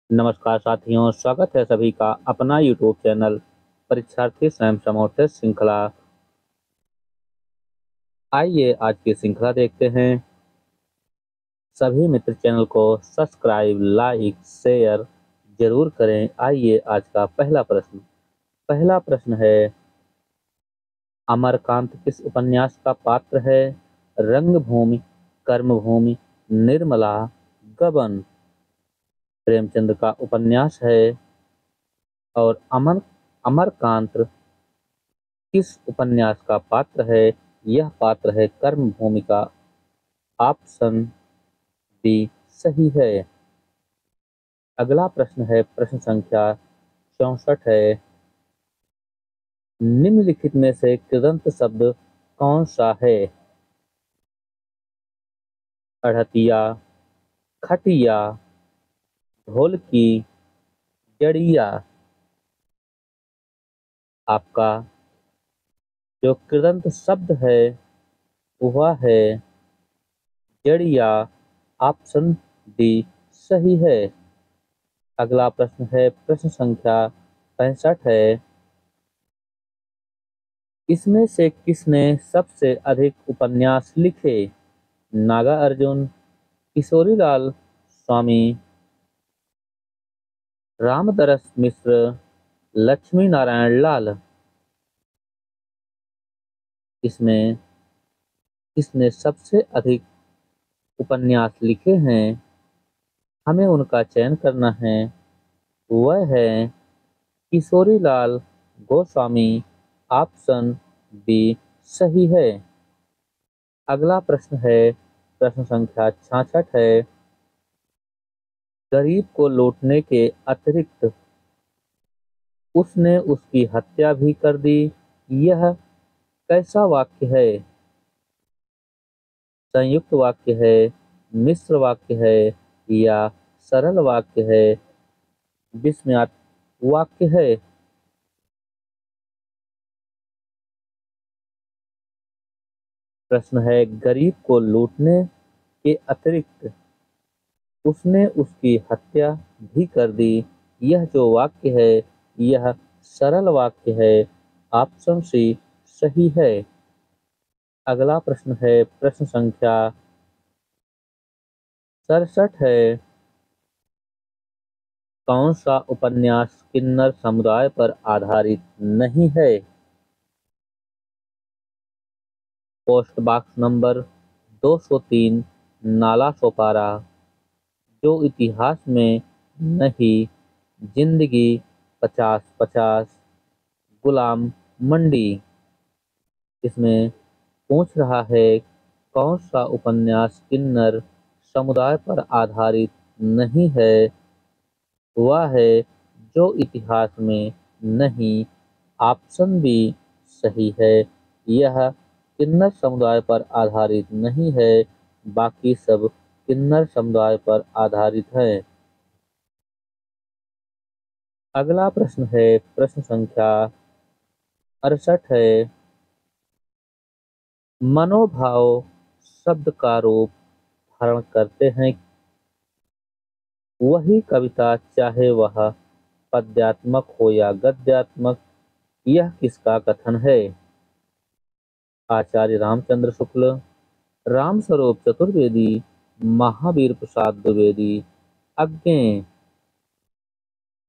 नमस्कार साथियों, स्वागत है सभी का अपना यूट्यूब चैनल परीक्षार्थी स्वयं समर्थित श्रृंखला। आइए आज की श्रृंखला देखते हैं। सभी मित्र चैनल को सब्सक्राइब, लाइक, शेयर जरूर करें। आइए आज का पहला प्रश्न है, अमरकांत किस उपन्यास का पात्र है? रंगभूमि, कर्मभूमि, निर्मला, गबन। प्रेमचंद का उपन्यास है। और अमरकांत किस उपन्यास का पात्र है? यह पात्र है कर्म भूमि का। ऑप्शन बी सही है। अगला प्रश्न है, प्रश्न संख्या 64 है, निम्नलिखित में से कृदंत शब्द कौन सा है? अड़तिया, खटिया, ढोलकी, जड़िया। आपका जो कृदंत शब्द है वह है जड़िया। ऑप्शन डी सही है। अगला प्रश्न है, प्रश्न संख्या 65 है, इसमें से किसने सबसे अधिक उपन्यास लिखे? नागार्जुन, किशोरीलाल स्वामी, रामदरस मिश्र, लक्ष्मी नारायण लाल। इसमें किसने सबसे अधिक उपन्यास लिखे हैं? हमें उनका चयन करना है। वह है किशोरीलाल गोस्वामी। ऑप्शन बी सही है। अगला प्रश्न है, प्रश्न संख्या 66 है, गरीब को लूटने के अतिरिक्त उसने उसकी हत्या भी कर दी। यह कैसा वाक्य है? संयुक्त वाक्य है, मिश्र वाक्य है, या सरल वाक्य है, विस्मयात्मक वाक्य है? प्रश्न है, गरीब को लूटने के अतिरिक्त उसने उसकी हत्या भी कर दी। यह जो वाक्य है यह सरल वाक्य है। ऑप्शन सी सही है। अगला प्रश्न है, प्रश्न संख्या 67 है, कौन सा उपन्यास किन्नर समुदाय पर आधारित नहीं है? Post box number 203, Nala Sopara, जो इतिहास में नहीं, जिंदगी 50-50, गुलाम मंडी। इसमें पूछ रहा है कौन सा उपन्यास किन्नर समुदाय पर आधारित नहीं है? वह है जो इतिहास में नहीं। ऑप्शन बी सही है। यह किन्नर समुदाय पर आधारित नहीं है, बाकी सब किन्नर समुदाय पर आधारित है। अगला प्रश्न है, प्रश्न संख्या 68 है, मनोभाव शब्द का रूप धारण करते हैं वही कविता, चाहे वह पद्यात्मक हो या गद्यात्मक। यह किसका कथन है? आचार्य रामचंद्र शुक्ल, रामस्वरूप चतुर्वेदी, महावीर प्रसाद द्विवेदी, अज्ञेय।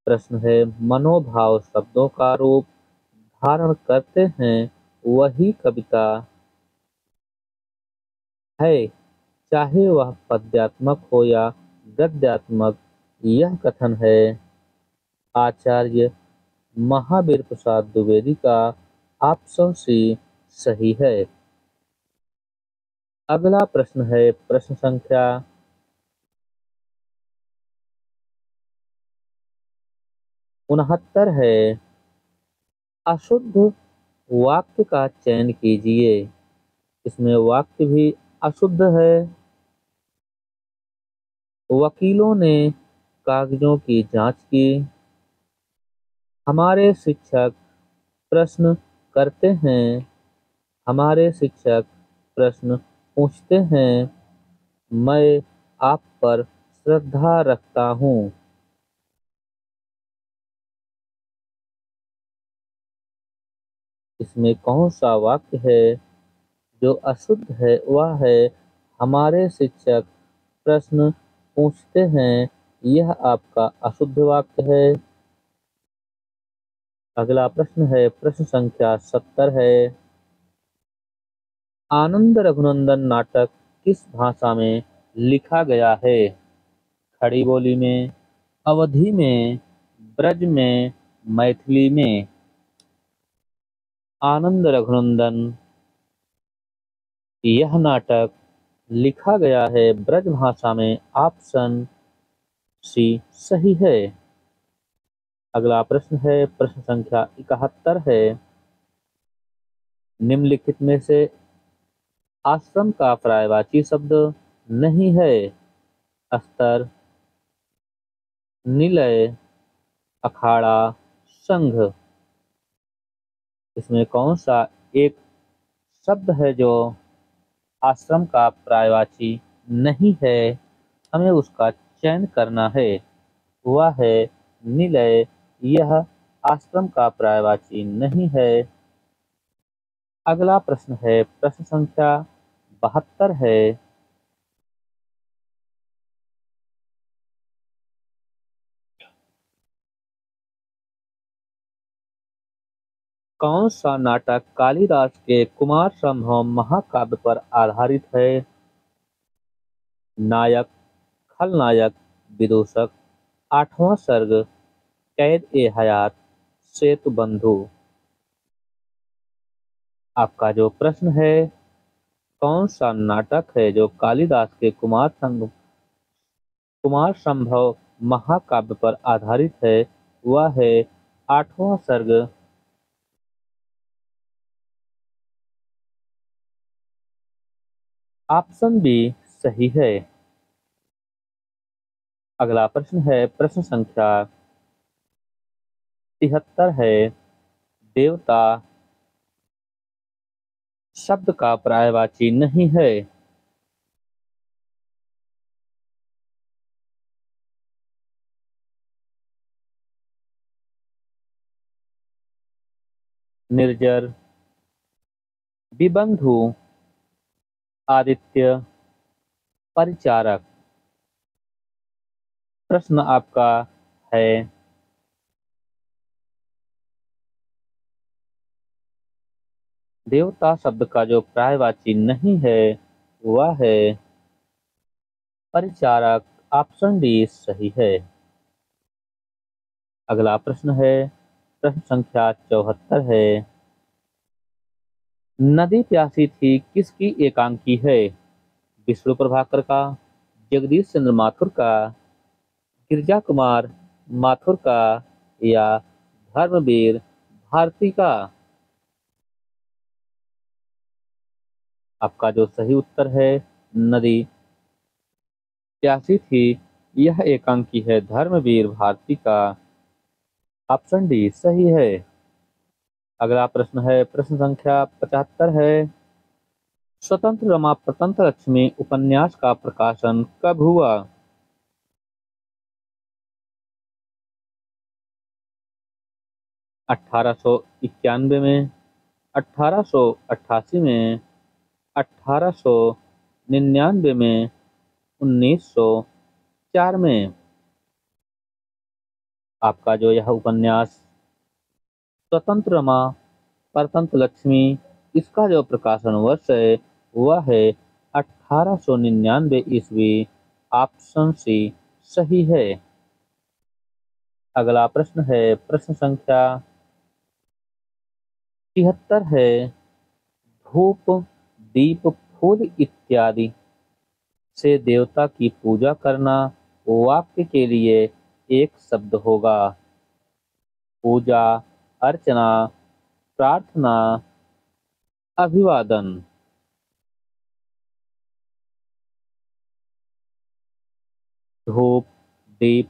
प्रश्न है, मनोभाव शब्दों का रूप धारण करते हैं वही कविता है, चाहे वह पद्यात्मक हो या गद्यात्मक। यह कथन है आचार्य महावीर प्रसाद द्विवेदी का। ऑप्शन सी सही है। अगला प्रश्न है, प्रश्न संख्या 69 है, अशुद्ध वाक्य का चयन कीजिए। इसमें वाक्य भी अशुद्ध है। वकीलों ने कागजों की जांच की। हमारे शिक्षक प्रश्न करते हैं। हमारे शिक्षक प्रश्न पूछते हैं। मैं आप पर श्रद्धा रखता हूँ। इसमें कौन सा वाक्य है जो अशुद्ध है? वह है हमारे शिक्षक प्रश्न पूछते हैं, यह आपका अशुद्ध वाक्य है। अगला प्रश्न है, प्रश्न संख्या 70 है। आनंद रघुनंदन नाटक किस भाषा में लिखा गया है? खड़ी बोली में, अवधी में, ब्रज में, मैथिली में। आनंद रघुनंदन यह नाटक लिखा गया है ब्रज भाषा में। ऑप्शन सी सही है। अगला प्रश्न है, प्रश्न संख्या 71 है। निम्नलिखित में से आश्रम का पर्यायवाची शब्द नहीं है। अस्तर, निलय, अखाड़ा, संघ। इसमें कौन सा एक शब्द है जो आश्रम का पर्यायवाची नहीं है? हमें उसका चयन करना है। वह है निलय। यह आश्रम का पर्यायवाची नहीं है। अगला प्रश्न है, प्रश्न संख्या 72 है। कौन सा नाटक कालिदास के कुमार संभव महाकाव्य पर आधारित है? नायक, खलनायक, विदूषक, आठवां सर्ग, कैद ए हयात, सेतु बंधु। आपका जो प्रश्न है, कौन सा नाटक है जो कालिदास के कुमार संभव महाकाव्य पर आधारित है? वह है आठवां सर्ग। ऑप्शन बी सही है। अगला प्रश्न है, प्रश्न संख्या 73 है। देवता शब्द का पर्यायवाची नहीं है। निर्जर, विबंधु, आदित्य, परिचारक। प्रश्न आपका है, देवता शब्द का जो पर्यायवाची नहीं है वह है परिचारक। ऑप्शन डी सही है। अगला प्रश्न है, प्रश्न संख्या 74 है। नदी प्यासी थी किसकी एकांकी है? विष्णु प्रभाकर का, जगदीश चंद्र माथुर का, गिरजा कुमार माथुर का, या धर्मवीर भारती का। आपका जो सही उत्तर है, नदी प्यासी थी, यह एकांकी है धर्मवीर भारती का। ऑप्शन डी सही है। अगला प्रश्न है, प्रश्न संख्या 75 है। स्वतंत्र रमा प्रतंत्र लक्ष्मी उपन्यास का प्रकाशन कब हुआ? 1891 में, 1888 में, 1899 में, 1904 में। आपका जो यह उपन्यास स्वतंत्र रमा परतंत्र लक्ष्मी, इसका जो प्रकाशन वर्ष है वह है 1899 ईस्वी। ऑप्शन सी सही है। अगला प्रश्न है, प्रश्न संख्या 73 है। धूप, दीप, फूल इत्यादि से देवता की पूजा करना वाक्य के लिए एक शब्द होगा। पूजा, अर्चना, प्रार्थना, अभिवादन। धूप, दीप,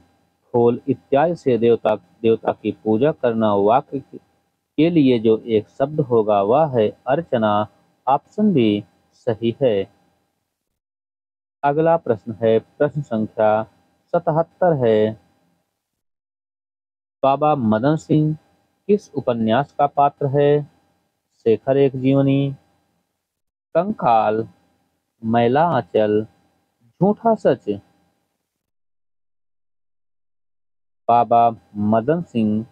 फूल इत्यादि से देवता की पूजा करना वाक्य के लिए जो एक शब्द होगा वह है अर्चना। ऑप्शन बी सही है। अगला प्रश्न है, प्रश्न संख्या 77 है। बाबा मदन सिंह किस उपन्यास का पात्र है? शेखर एक जीवनी, कंकाल, मैला आंचल, झूठा सच। बाबा मदन सिंह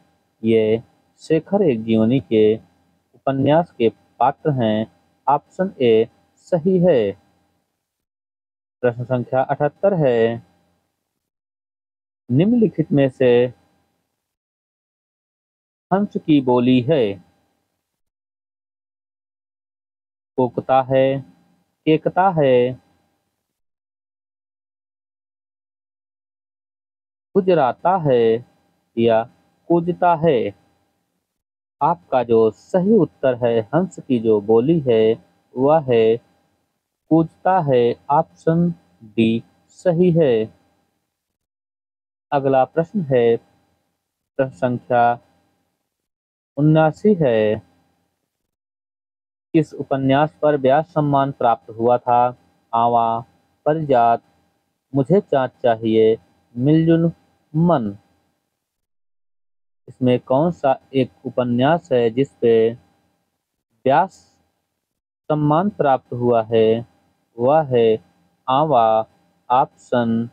ये शेखर एक जीवनी के उपन्यास के पात्र हैं। ऑप्शन ए सही है। प्रश्न संख्या 78 है, निम्नलिखित में से हंस की बोली है? कूकता है, केकता है, गुजराता है या कूजता है? आपका जो सही उत्तर है, हंस की जो बोली है वह है कूजता है। ऑप्शन डी सही है। अगला प्रश्न है, प्रश्न संख्या 79 है, किस उपन्यास पर व्यास सम्मान प्राप्त हुआ था? आवा, परिजात, मुझे चाँद चाहिए, मिलजुल मन। इसमें कौन सा एक उपन्यास है जिस पे व्यास सम्मान प्राप्त हुआ है? वह है आवा। ऑप्शन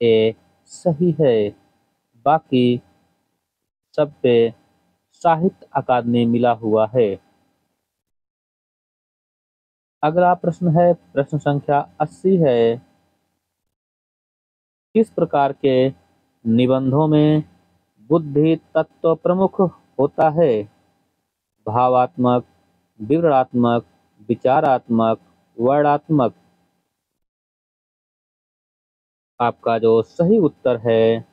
ए सही है। बाकी सब पे साहित्य अकादमी मिला हुआ है। अगला प्रश्न है, प्रश्न संख्या 80 है, किस प्रकार के निबंधों में बुद्धि तत्व प्रमुख होता है? भावात्मक, विवरणात्मक, विचारात्मक, वर्णात्मक। आपका जो सही उत्तर है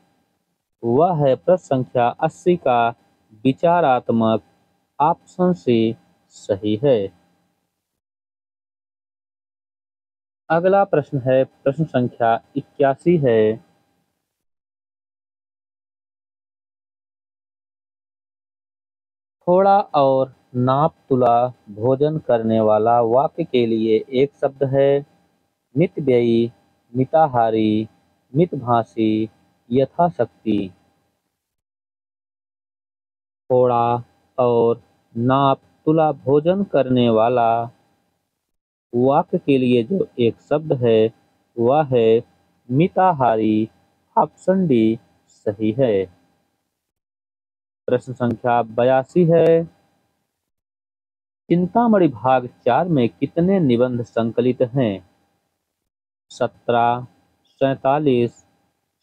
वह है प्रश्न संख्या 80 का विचारात्मक। ऑप्शन सी सही है। अगला प्रश्न है, प्रश्न संख्या 81 है, थोड़ा और नाप तुला भोजन करने वाला वाक्य के लिए एक शब्द है? मितव्ययी, मिताहारी, मितभाषी, यथाशक्ति। थोड़ा और नाप तुला भोजन करने वाला वाक्य के लिए जो एक शब्द है वह है मिताहारी। ऑप्शन डी सही है। प्रश्न संख्या 82 है, चिंतामणि भाग 4 में कितने निबंध संकलित हैं? 17, 47,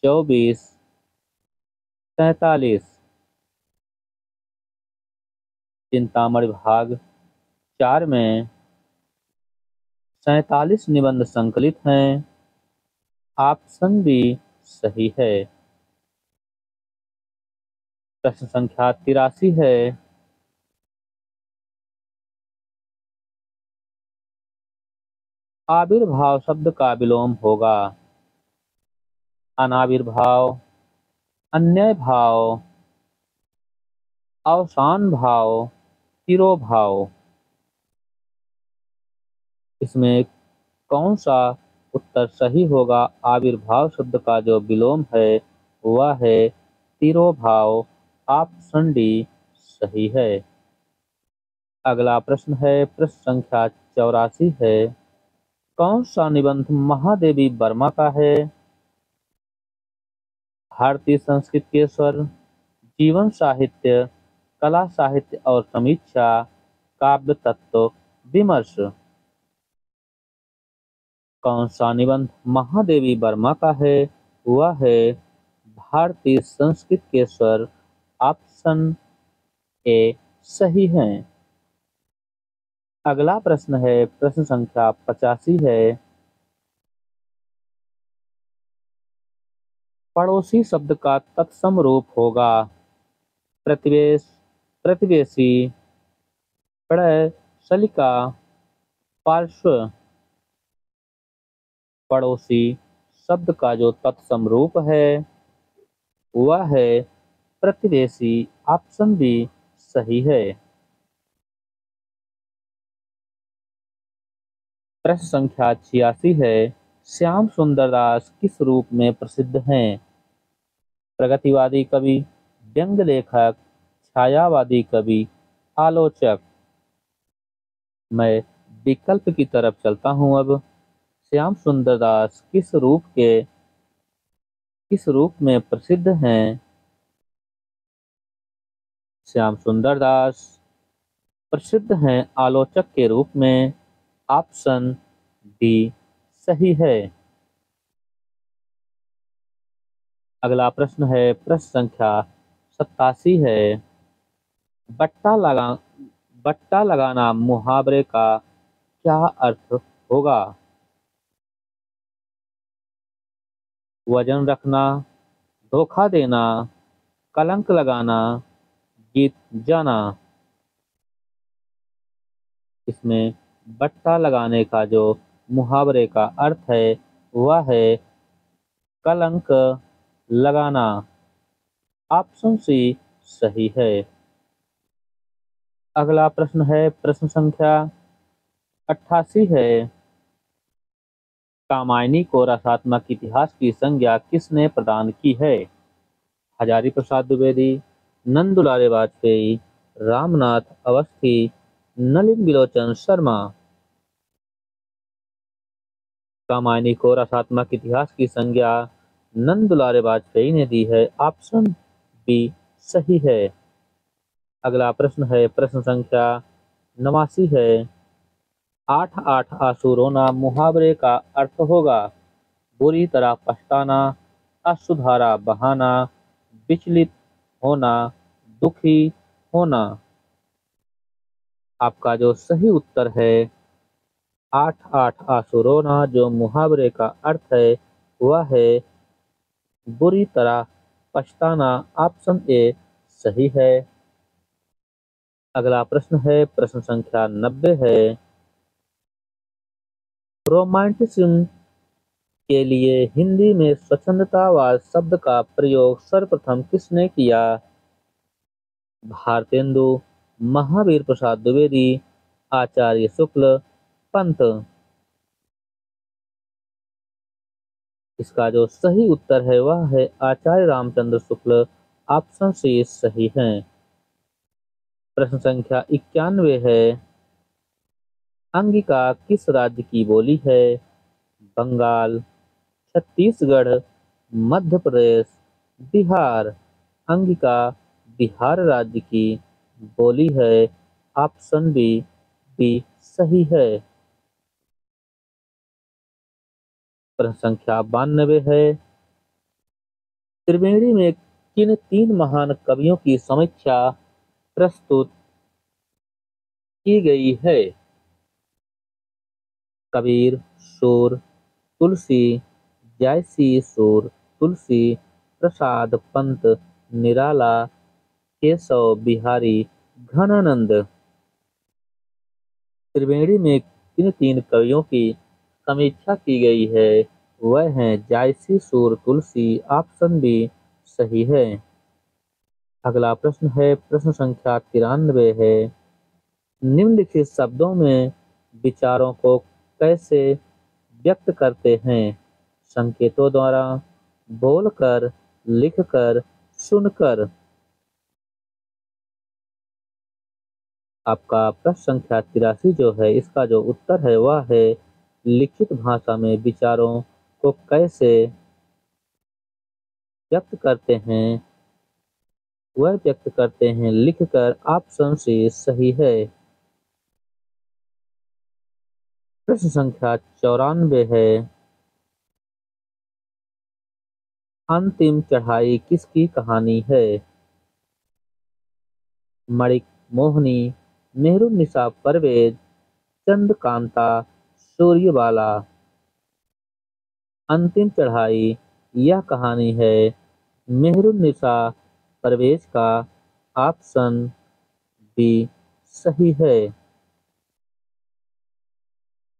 24, 47। चिंतामणि भाग 4 में 47 निबंध संकलित हैं। ऑप्शन बी सही है। प्रश्न संख्या 83 है, आविर्भाव शब्द का विलोम होगा? अनाविर्भाव, अन्यय भाव, अवसान भाव, तिरोभाव। इसमें कौन सा उत्तर सही होगा? आविर्भाव शब्द का जो विलोम है वह है तिरोभाव। ऑप्शन डी सही है। अगला प्रश्न है, प्रश्न संख्या 84 है, कौन सा निबंध महादेवी वर्मा का है? भारतीय संस्कृत के स्वर, जीवन साहित्य, कला साहित्य और समीक्षा, काव्य तत्व विमर्श। कौन सा निबंध महादेवी वर्मा का है? वह है भारतीय संस्कृत के स्वर। ऑप्शन ए सही है। अगला प्रश्न है, प्रश्न संख्या 85 है, पड़ोसी शब्द का तत्सम रूप होगा? प्रतिवेश, प्रतिवेशी, प्रलय, शलिका, पार्श्व। पड़ोसी शब्द का जो तत्सम रूप है वह है प्रतिवेशी। ऑप्शन बी सही है। प्रश्न संख्या 86 है, श्याम सुंदर दास किस रूप में प्रसिद्ध हैं? प्रगतिवादी कवि, व्यंग्य लेखक, छायावादी कवि, आलोचक। मैं विकल्प की तरफ चलता हूँ अब। श्याम सुंदर दास किस रूप में प्रसिद्ध हैं? श्याम सुंदर दास प्रसिद्ध हैं आलोचक के रूप में। ऑप्शन डी सही है। अगला प्रश्न है, प्रश्न संख्या 87 है। बट्टा लगा बट्टा लगाना मुहावरे का क्या अर्थ होगा? वजन रखना, धोखा देना, कलंक लगाना, जीत जाना। इसमें बट्टा लगाने का जो मुहावरे का अर्थ है वह है कलंक लगाना। ऑप्शन सी सही है। अगला प्रश्न है, प्रश्न संख्या 88 है। कामायनी को रसात्मक इतिहास की संज्ञा किसने प्रदान की है? हजारी प्रसाद द्विवेदी, नंदुलारे वाजपेयी, रामनाथ अवस्थी, नलिन बिलोचन शर्मा। कामायनी को रसात्मक इतिहास की संज्ञा नंदुलारे वाजपेयी ने दी है। ऑप्शन बी सही है। अगला प्रश्न है, प्रश्न संख्या 89 है। 8 आंसू रोना मुहावरे का अर्थ होगा बुरी तरह पछताना, असुधारा बहाना, विचलित होना, दुखी होना। आपका जो सही उत्तर है 8 आंसू रोना, जो मुहावरे का अर्थ है वह है बुरी तरह पछताना। ऑप्शन ए सही है। अगला प्रश्न है, प्रश्न संख्या 90 है। रोमांटिसिज्म के लिए हिंदी में स्वच्छंदतावाद शब्द का प्रयोग सर्वप्रथम किसने किया? भारतेंदु, महावीर प्रसाद द्विवेदी, आचार्य शुक्ल, पंत। इसका जो सही उत्तर है वह है आचार्य रामचंद्र शुक्ल। ऑप्शन सी सही है। प्रश्न संख्या 91 है। अंगिका किस राज्य की बोली है? बंगाल, छत्तीसगढ़, मध्य प्रदेश, बिहार। अंगिका बिहार राज्य की बोली है। ऑप्शन बी सही है। प्रश्न संख्या 92 है। त्रिवेणी में किन 3 महान कवियों की समीक्षा प्रस्तुत की गई है? कबीर, सूर, तुलसी, जायसी, सूर, तुलसी, प्रसाद, पंत, निराला, केशव बिहारी, घनानंद। त्रिवेणी में किन 3 कवियों की समीक्षा की गई है? वह हैं जायसी, सूर, तुलसी। ऑप्शन बी सही है। अगला प्रश्न है, प्रश्न संख्या 93 है। निम्नलिखित शब्दों में विचारों को कैसे व्यक्त करते हैं? संकेतों द्वारा, बोलकर, लिखकर, सुनकर। आपका प्रश्न संख्या 83 जो है इसका जो उत्तर है वह है लिखित भाषा में विचारों को कैसे व्यक्त करते हैं? वह व्यक्त करते हैं लिखकर। ऑप्शन सी सही है। प्रश्न संख्या 94 है। अंतिम चढ़ाई किसकी कहानी है? मणिक मोहिनी, मेहरुन्निसा परवेज, चंद्रकांता, सूर्यबाला। अंतिम चढ़ाई यह कहानी है मेहरुन्निसा परवेज का। ऑप्शन बी सही है।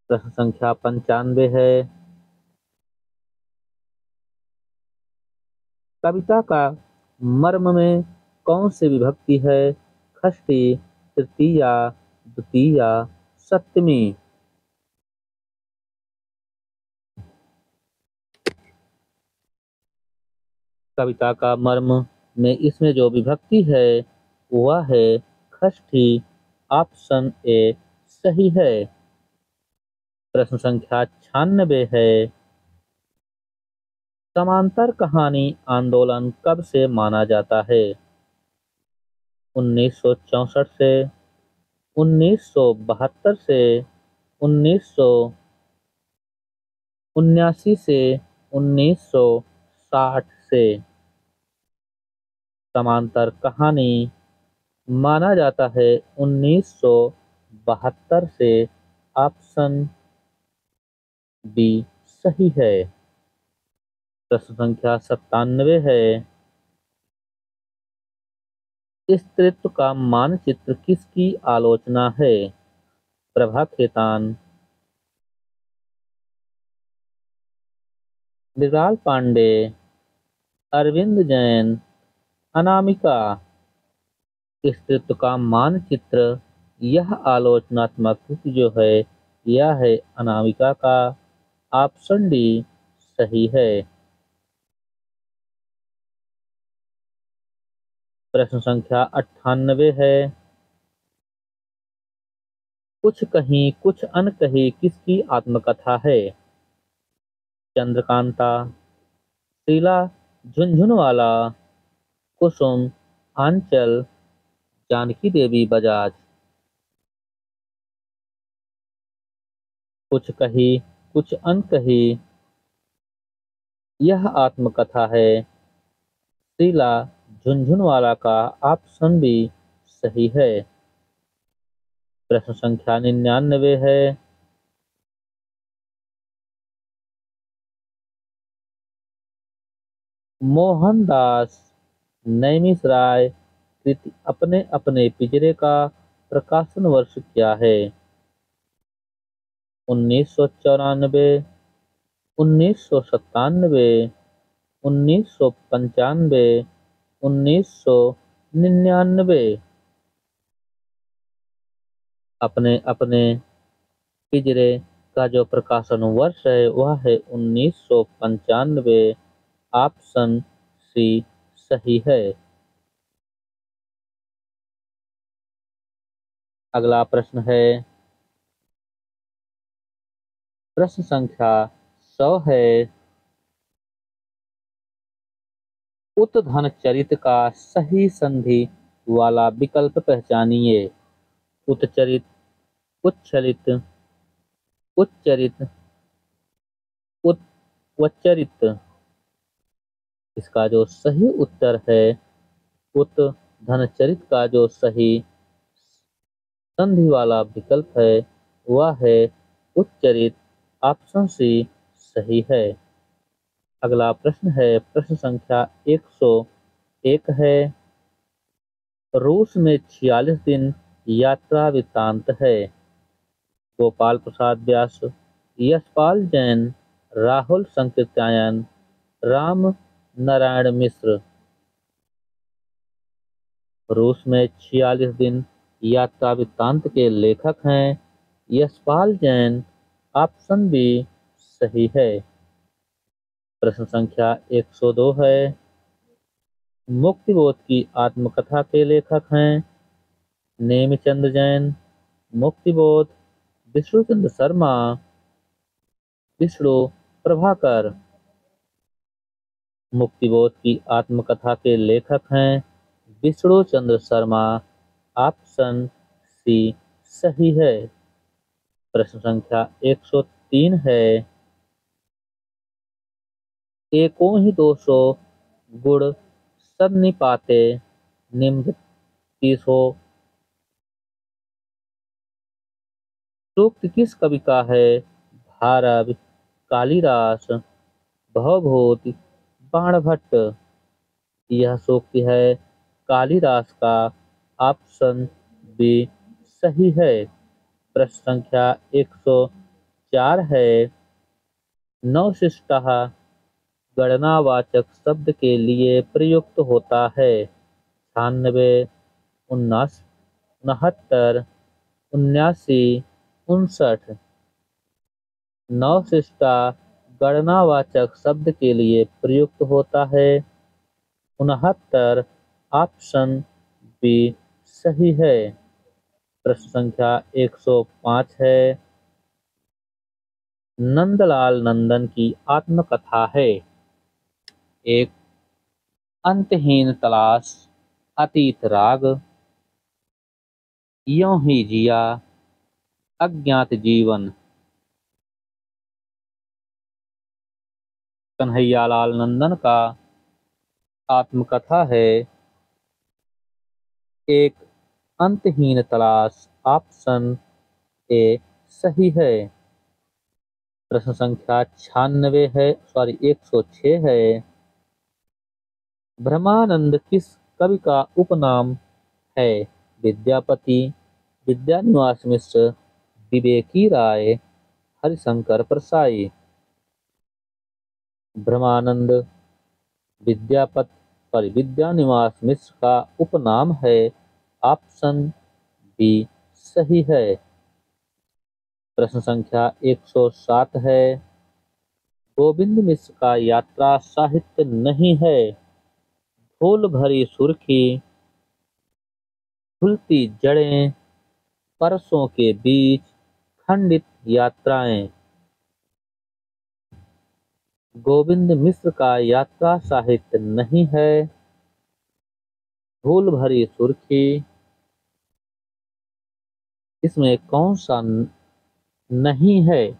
प्रश्न संख्या 95 है। कविता का मर्म में कौन सी विभक्ति है? षष्ठी, तृतीया, द्वितीया, सप्तमी। कविता का मर्म में इसमें जो विभक्ति है वह है षष्ठी। ऑप्शन ए सही है। प्रश्न संख्या 96 है। समांतर कहानी आंदोलन कब से माना जाता है? 1964 से, 1972 से, 1979 से, 1960 से। समांतर कहानी माना जाता है 1972 से। ऑप्शन बी सही है। प्रश्न संख्या 97 है। स्त्रीत्व का मानचित्र किसकी आलोचना है? प्रभा खेतान, मृणाल पांडे, अरविंद जैन, अनामिका। स्त्रीत्व का मानचित्र, यह आलोचनात्मक कृति जो है यह है अनामिका का। ऑप्शन डी सही है। प्रश्न संख्या 98 है। कुछ कहीं कुछ अनकही किसकी आत्मकथा है? चंद्रकांता, शीला झुनझुनवाला, कुसुम, आंचल, जानकी देवी बजाज। कुछ कही कुछ अनकही, यह आत्मकथा है शीला झुनझुनवाला का। ऑप्शन बी सही है। प्रश्न संख्या 99 है। मोहनदास नैमिषारण्य कृति अपने अपने पिंजरे का प्रकाशन वर्ष क्या है? 1994, 1997, 1995, 1999। अपने अपने पिंजरे का जो प्रकाशन वर्ष है वह है 1995। ऑप्शन सी सही है। अगला प्रश्न है। प्रश्न संख्या 100 है। उत्थान चरित का सही संधि वाला विकल्प पहचानिए। उत्चरित, उच्छलित, उच्चरित, उत्वचरित। इसका जो सही उत्तर है उत्थानचरित का जो सही संधि वाला विकल्प है वह है उच्चरित। ऑप्शन सी सही है। अगला प्रश्न है। प्रश्न संख्या 101 है। रूस में 46 दिन यात्रा वृत्तांत है। गोपाल प्रसाद व्यास, यशपाल जैन, राहुल संकीर्त्यायन, राम नारायण मिश्र। रूस में 46 दिन यात्रा वृत्तांत के लेखक हैं यशपाल जैन। ऑप्शन बी सही है। प्रश्न संख्या 102 है। मुक्तिबोध की आत्मकथा के लेखक हैं नेमिचंद जैन, मुक्तिबोध, विष्णुचंद्र शर्मा, विष्णु प्रभाकर। मुक्तिबोध की आत्मकथा के लेखक हैं विष्णु चंद्र शर्मा। ऑप्शन सी सही है। प्रश्न संख्या 103 है। एको ही 200 गुण सन्निपाते निम्न 30 हो। सूक्त किस कवि का है? भारव, कालिदास, भवभूति, बाणभट्ट। यह सूक्त है कालिदास का। ऑप्शन बी सही है। प्रश्न संख्या 104 है। नवशिष्टः गणनावाचक शब्द के लिए प्रयुक्त होता है। 96, 69, 79, 59। नवशिष्टा गणनावाचक शब्द के लिए प्रयुक्त होता है 69। ऑप्शन बी सही है। प्रश्न संख्या 105 है। नंदलाल नंदन की आत्मकथा है। एक, अंतहीन तलाश, अतीत राग, यों ही जिया, अज्ञात जीवन। कन्हैयालाल नंदन का आत्मकथा है। एक, अंतहीन तलाश, ऑप्शन ए सही है। प्रश्न संख्या 96 है, 106 है। ब्रह्मानंद किस कवि का उपनाम है? विद्यापति, विद्यानिवास मिश्र, विवेकी राय, हरिशंकर परसाई। ब्रह्मानंद विद्यानिवास मिश्र का उपनाम है। ऑप्शन बी सही है। प्रश्न संख्या 107 है। गोविंद मिश्र का यात्रा साहित्य नहीं है। फूल भरी सुर्खी, झुलती जड़ें, परसों के बीच, खंडित यात्राएं। गोविंद मिश्र का यात्रा साहित्य नहीं है। फूल भरी सुर्खी, इसमें कौन सा नहीं है?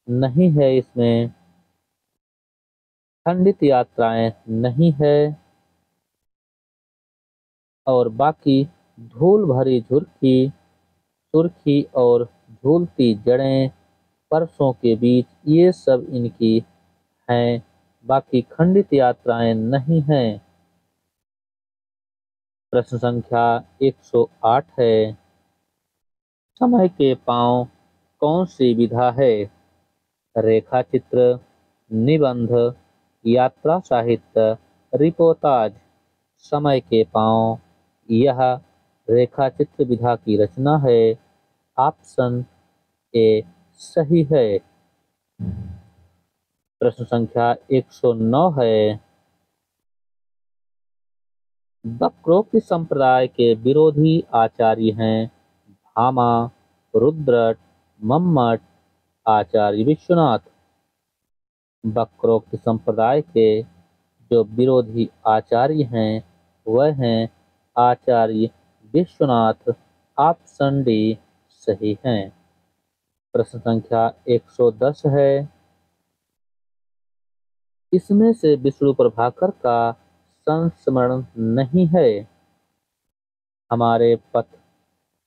नहीं है इसमें। खंडित यात्राएं नहीं है। और बाकी धूल भरी सुर्खी और झूलती जड़ें, परसों के बीच, ये सब इनकी हैं। बाकी खंडित यात्राएं नहीं हैं। प्रश्न संख्या 108 है। समय के पांव कौन सी विधा है? रेखा चित्र, निबंध, यात्रा साहित्य, रिपोर्टाज। समय के पांव यह रेखा चित्र विधा की रचना है। ऑप्शन ए सही है। प्रश्न संख्या 109 है। वक्रोक्ति संप्रदाय के विरोधी आचार्य हैं भामा, रुद्रट, मम्मट, आचार्य विश्वनाथ। वक्रोक्ति संप्रदाय के जो विरोधी आचार्य हैं वह हैं आचार्य विश्वनाथ। ऑप्शन डी सही है। प्रश्न संख्या 110 है। इसमें से विष्णु प्रभाकर का संस्मरण नहीं है। हमारे पथ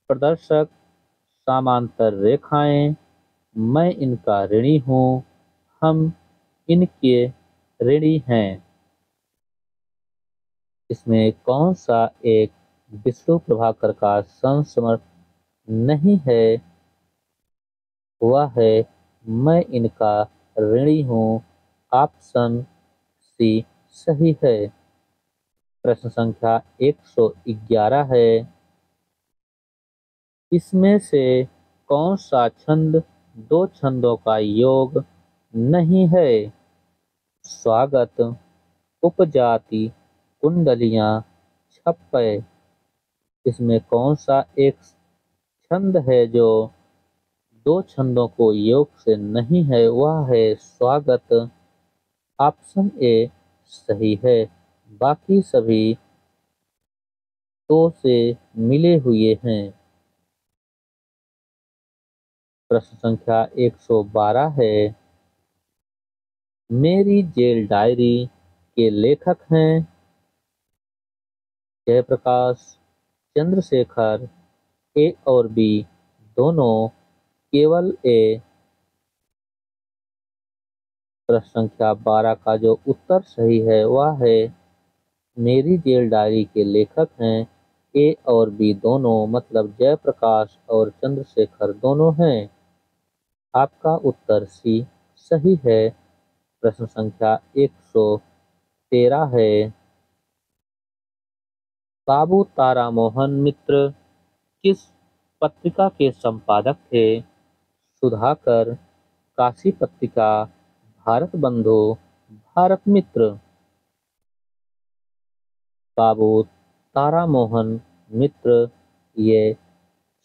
प्रदर्शक, समांतर रेखाएं, मैं इनका ऋणी हूँ, हम इनके ऋणी हैं। इसमें कौन सा एक विष्णु प्रभाकर का संस्मरण नहीं है? वह है मैं इनका ऋणी हूँ। ऑप्शन सी सही है। प्रश्न संख्या 111 है। इसमें से कौन सा छंद दो छंदों का योग नहीं है? स्वागत, उपजाति, कुंडलियां, छप्पय। इसमें कौन सा एक छंद है जो दो छंदों को योग से नहीं है? वह है स्वागत। ऑप्शन ए सही है। बाकी सभी दो से मिले हुए हैं। प्रश्न संख्या 112 है। मेरी जेल डायरी के लेखक हैं जयप्रकाश, चंद्रशेखर, ए और बी दोनों, केवल ए। प्रश्न संख्या 12 का जो उत्तर सही है वह है मेरी जेल डायरी के लेखक हैं ए और बी दोनों, मतलब जयप्रकाश और चंद्रशेखर दोनों हैं। आपका उत्तर सी सही है। प्रश्न संख्या 113 है। बाबू तारामोहन मित्र किस पत्रिका के संपादक थे? सुधाकर, काशी पत्रिका, भारत बंधु, भारत मित्र। बाबू तारामोहन मित्र ये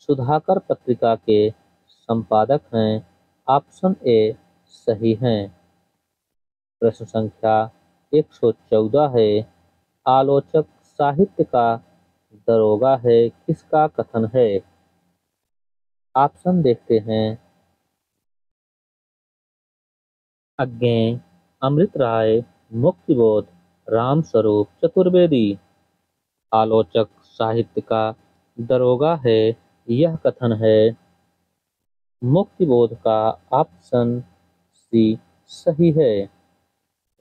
सुधाकर पत्रिका के संपादक हैं। ऑप्शन ए सही है। प्रश्न संख्या 114 है। आलोचक साहित्य का दरोगा है, किसका कथन है? ऑप्शन देखते हैं। अज्ञेय, अमृत राय, मुक्तिबोध, रामस्वरूप चतुर्वेदी। आलोचक साहित्य का दरोगा है, यह कथन है मुक्तिबोध का। ऑप्शन सी सही है।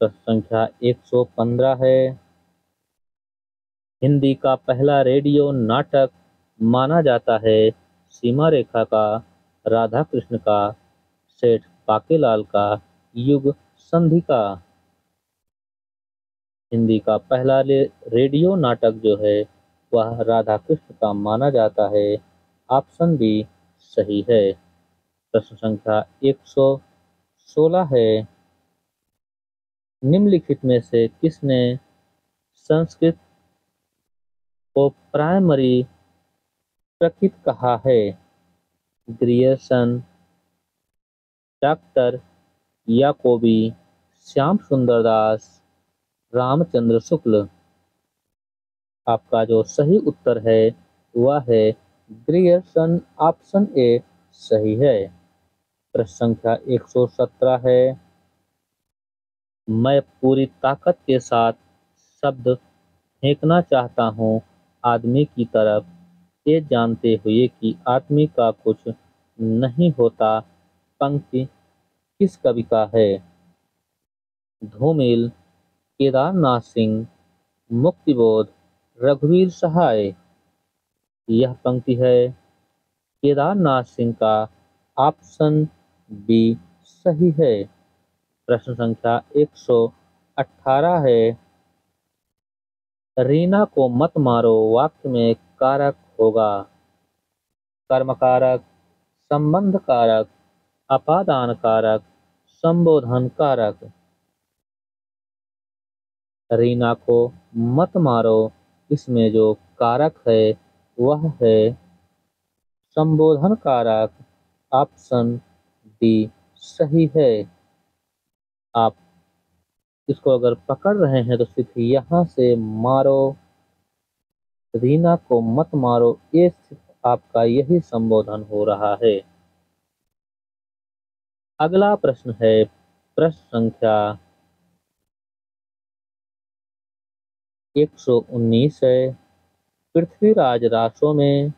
प्रश्न संख्या 115 है। हिंदी का पहला रेडियो नाटक माना जाता है सीमा रेखा का, राधा कृष्ण का, सेठ पाकेलाल का, युग संधि का। हिंदी का पहला रेडियो नाटक जो है वह राधा कृष्ण का माना जाता है। ऑप्शन बी सही है। प्रश्न संख्या 116 है। निम्नलिखित में से किसने संस्कृत को प्राइमरी प्रकृत कहा है? ग्रियर्सन, डॉक्टर याकोबी, श्याम सुंदर दास, रामचंद्र शुक्ल। आपका जो सही उत्तर है वह है ग्रियर्सन। ऑप्शन ए सही है। प्रश्न संख्या 117 है। मैं पूरी ताकत के साथ शब्द फेंकना चाहता हूँ आदमी की तरफ, ये जानते हुए कि आदमी का कुछ नहीं होता। पंक्ति किस कवि का है? धूमिल, केदारनाथ सिंह, मुक्तिबोध, रघुवीर सहाय। यह पंक्ति है केदारनाथ सिंह का। ऑप्शन बी सही है। प्रश्न संख्या 118 है। रीना को मत मारो वाक्य में कारक होगा कर्म कारक, संबंध कारक, अपादान कारक, संबोधन कारक। रीना को मत मारो, इसमें जो कारक है वह है संबोधन कारक। ऑप्शन डी सही है। आप इसको अगर पकड़ रहे हैं तो सिर्फ यहाँ से मारो, रीना को मत मारो, ये सिर्फ आपका यही संबोधन हो रहा है। अगला प्रश्न है प्रश्न संख्या 119 है। पृथ्वीराज रासो में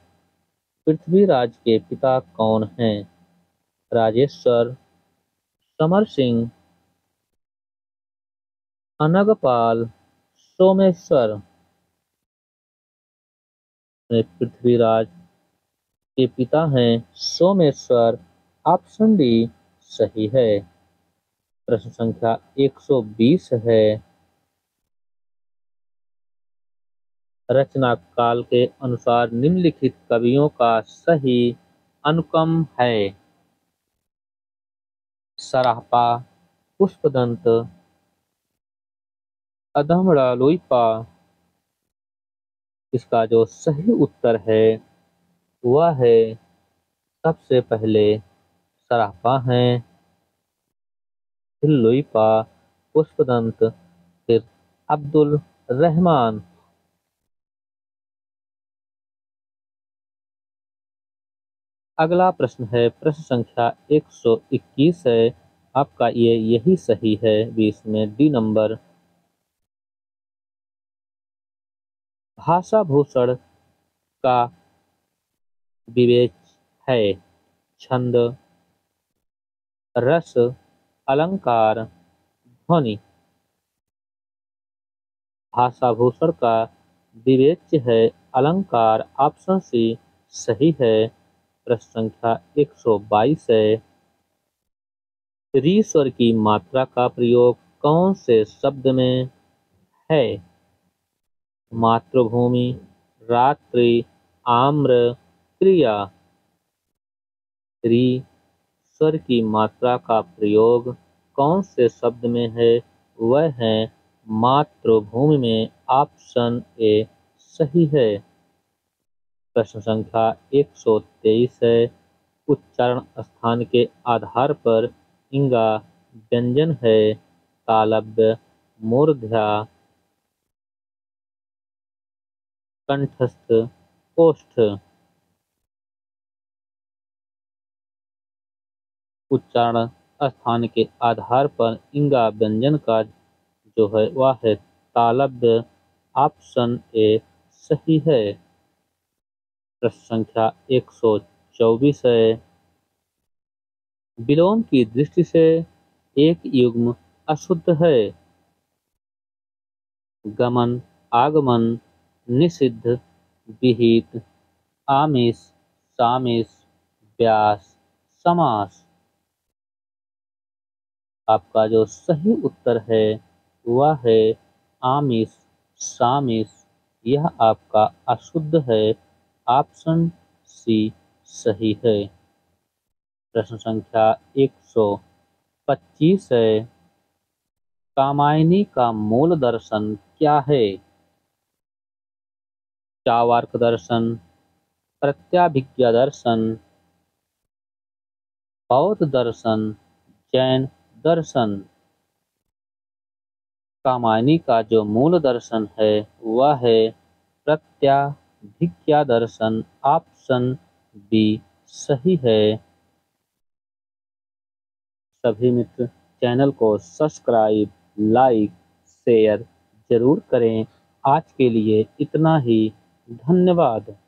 पृथ्वीराज के पिता कौन हैं? राजेश्वर, समर सिंह, अनगपाल, सोमेश्वर। पृथ्वीराज के पिता हैं सोमेश्वर। ऑप्शन डी सही है। प्रश्न संख्या 120 है। रचना काल के अनुसार निम्नलिखित कवियों का सही अनुक्रम है? सराहपा, पुष्पदंत, अधमरा लुइपा। इसका जो सही उत्तर है वह है सबसे पहले सराहपा हैं, फिर लुइपा, पुष्पदंत, फिर अब्दुल रहमान। अगला प्रश्न है प्रश्न संख्या 121 है। आपका ये यही सही है 20 में डी नंबर। भाषा भूषण का विवेच है छंद, रस, अलंकार, ध्वनि। भाषा भूषण का विवेच्य है अलंकार। ऑप्शन सी सही है। प्रश्न संख्या 122 है। री स्वर की मात्रा का प्रयोग कौन से शब्द में है? मातृभूमि, रात्रि, आम्र, क्रिया। री स्वर की मात्रा का प्रयोग कौन से शब्द में है? वह है मातृभूमि में। ऑप्शन ए सही है। प्रश्न संख्या 123 है। उच्चारण स्थान के आधार पर इंगा व्यंजन है। तालव्य, मूर्ध्या, कंठस्थ, ओष्ठ। उच्चारण स्थान के आधार पर इंगा व्यंजन का जो है वह है तालव्य। ऑप्शन ए सही है। प्रश्न संख्या 124 है। विलोम की दृष्टि से एक युग्म अशुद्ध है। गमन, आगमन, निषिद्ध, विहित, आमिष, सामिष, व्यास, समास। आपका जो सही उत्तर है वह है आमिष, सामिष। यह आपका अशुद्ध है। ऑप्शन सी सही है। प्रश्न संख्या 125 है। कामायनी का मूल दर्शन क्या है? चार्वाक दर्शन, प्रत्याभिज्ञा दर्शन, बौद्ध दर्शन, जैन दर्शन। कामायनी का जो मूल दर्शन है वह है प्रत्याभिज्ञा दर्शन। ऑप्शन बी सही है। सभी मित्र चैनल को सब्सक्राइब, लाइक, शेयर जरूर करें। आज के लिए इतना ही। धन्यवाद।